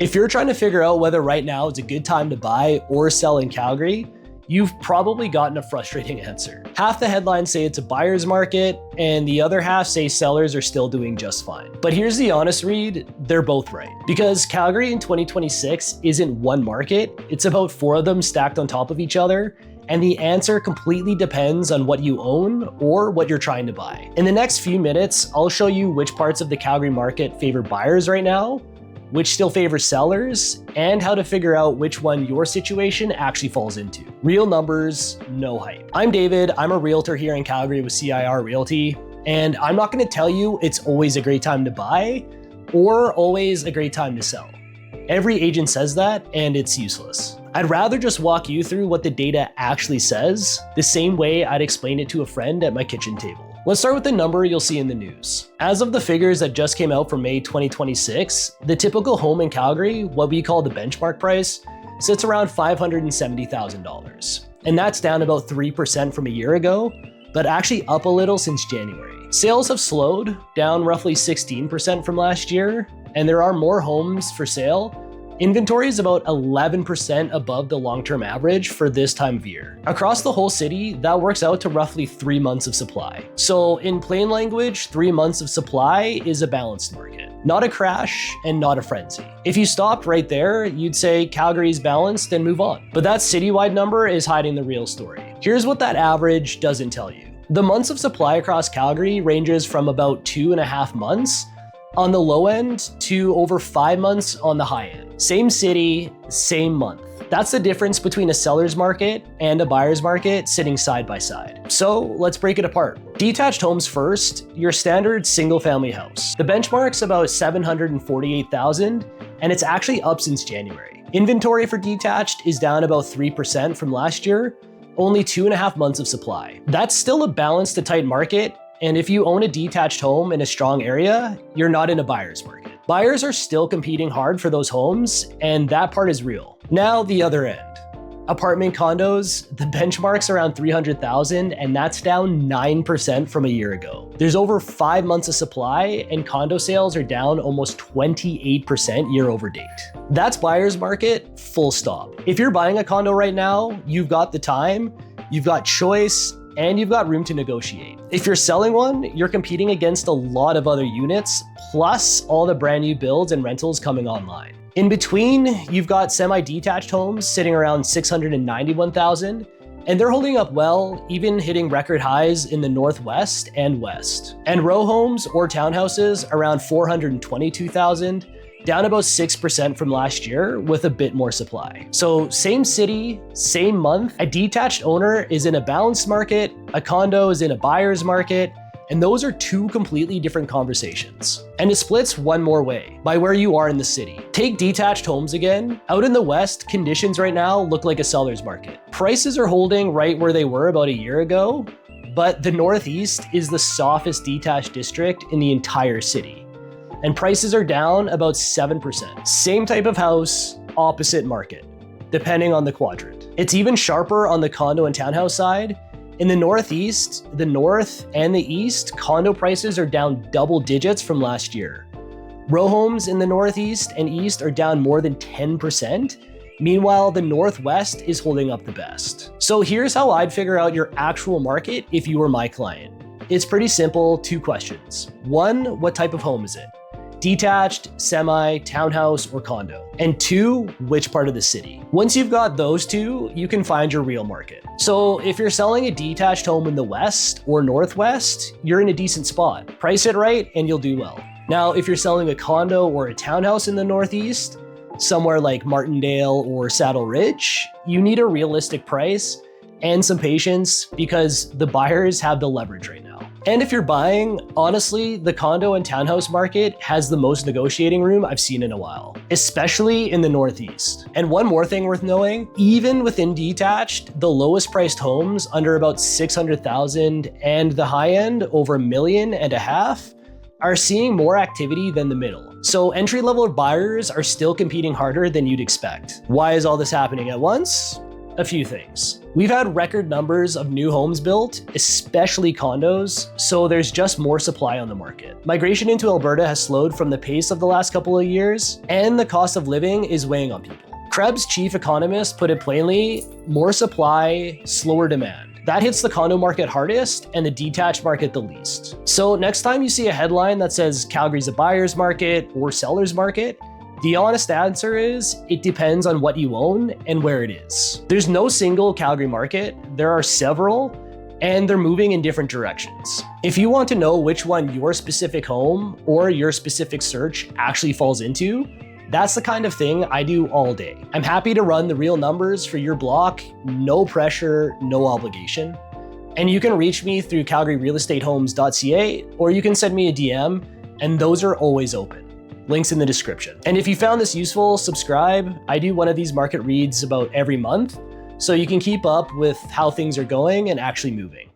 If you're trying to figure out whether right now is a good time to buy or sell in Calgary, you've probably gotten a frustrating answer. Half the headlines say it's a buyer's market, and the other half say sellers are still doing just fine. But here's the honest read, they're both right. Because Calgary in 2026 isn't one market, it's about 4 of them stacked on top of each other, and the answer completely depends on what you own or what you're trying to buy. In the next few minutes, I'll show you which parts of the Calgary market favor buyers right now, which still favors sellers, and how to figure out which one your situation actually falls into. Real numbers, no hype. I'm David, I'm a realtor here in Calgary with CIR Realty, and I'm not gonna tell you it's always a great time to buy or always a great time to sell. Every agent says that, and it's useless. I'd rather just walk you through what the data actually says, the same way I'd explain it to a friend at my kitchen table. Let's start with the number you'll see in the news. As of the figures that just came out for May 2026, the typical home in Calgary, what we call the benchmark price, sits around $570,000. And that's down about 3% from a year ago, but actually up a little since January. Sales have slowed, down roughly 16% from last year, and there are more homes for sale. Inventory is about 11% above the long-term average for this time of year. Across the whole city, that works out to roughly 3 months of supply. So in plain language, 3 months of supply is a balanced market, not a crash and not a frenzy. If you stopped right there, you'd say Calgary's balanced and move on. But that citywide number is hiding the real story. Here's what that average doesn't tell you. The months of supply across Calgary ranges from about 2.5 months on the low end to over 5 months on the high end. Same city, same month. That's the difference between a seller's market and a buyer's market sitting side by side. So let's break it apart. Detached homes first, your standard single family house. The benchmark's about 748,000, and it's actually up since January. Inventory for detached is down about 3% from last year, only 2.5 months of supply. That's still a balanced to tight market, and if you own a detached home in a strong area, you're not in a buyer's market. Buyers are still competing hard for those homes, and that part is real. Now the other end. Apartment condos, the benchmark's around 300,000, and that's down 9% from a year ago. There's over 5 months of supply, and condo sales are down almost 28% year over date. That's buyer's market, full stop. If you're buying a condo right now, you've got the time, you've got choice, and you've got room to negotiate. If you're selling one, you're competing against a lot of other units, plus all the brand new builds and rentals coming online. In between, you've got semi-detached homes sitting around 691,000, and they're holding up well, even hitting record highs in the Northwest and West. And row homes or townhouses around 422,000, down about 6% from last year with a bit more supply. So same city, same month, a detached owner is in a balanced market, a condo is in a buyer's market, and those are 2 completely different conversations. And it splits one more way, by where you are in the city. Take detached homes again. Out in the West, conditions right now look like a seller's market. Prices are holding right where they were about a year ago, but the Northeast is the softest detached district in the entire city. And prices are down about 7%. Same type of house, opposite market, depending on the quadrant. It's even sharper on the condo and townhouse side. In the Northeast, the North, and the East, condo prices are down double digits from last year. Row homes in the Northeast and East are down more than 10%. Meanwhile, the Northwest is holding up the best. So here's how I'd figure out your actual market if you were my client. It's pretty simple, 2 questions. 1, what type of home is it? Detached, semi, townhouse, or condo? And 2, which part of the city? Once you've got those 2, you can find your real market. So if you're selling a detached home in the West or Northwest, you're in a decent spot. Price it right and you'll do well. Now, if you're selling a condo or a townhouse in the Northeast, somewhere like Martindale or Saddle Ridge, you need a realistic price and some patience because the buyers have the leverage right now. And if you're buying, honestly, the condo and townhouse market has the most negotiating room I've seen in a while, especially in the Northeast. And one more thing worth knowing, even within detached, the lowest priced homes under about 600,000 and the high end over $1.5 million are seeing more activity than the middle. So entry-level buyers are still competing harder than you'd expect. Why is all this happening at once? A few things. We've had record numbers of new homes built, especially condos, so there's just more supply on the market. Migration into Alberta has slowed from the pace of the last couple of years, and the cost of living is weighing on people. CREB's chief economist put it plainly, more supply, slower demand. That hits the condo market hardest and the detached market the least. So next time you see a headline that says Calgary's a buyer's market or seller's market, the honest answer is, it depends on what you own and where it is. There's no single Calgary market, there are several, and they're moving in different directions. If you want to know which one your specific home or your specific search actually falls into, that's the kind of thing I do all day. I'm happy to run the real numbers for your block, no pressure, no obligation. And you can reach me through calgaryrealestatehomes.ca, or you can send me a DM, and those are always open. Links in the description. And if you found this useful, subscribe. I do one of these market reads about every month, so you can keep up with how things are going and actually moving.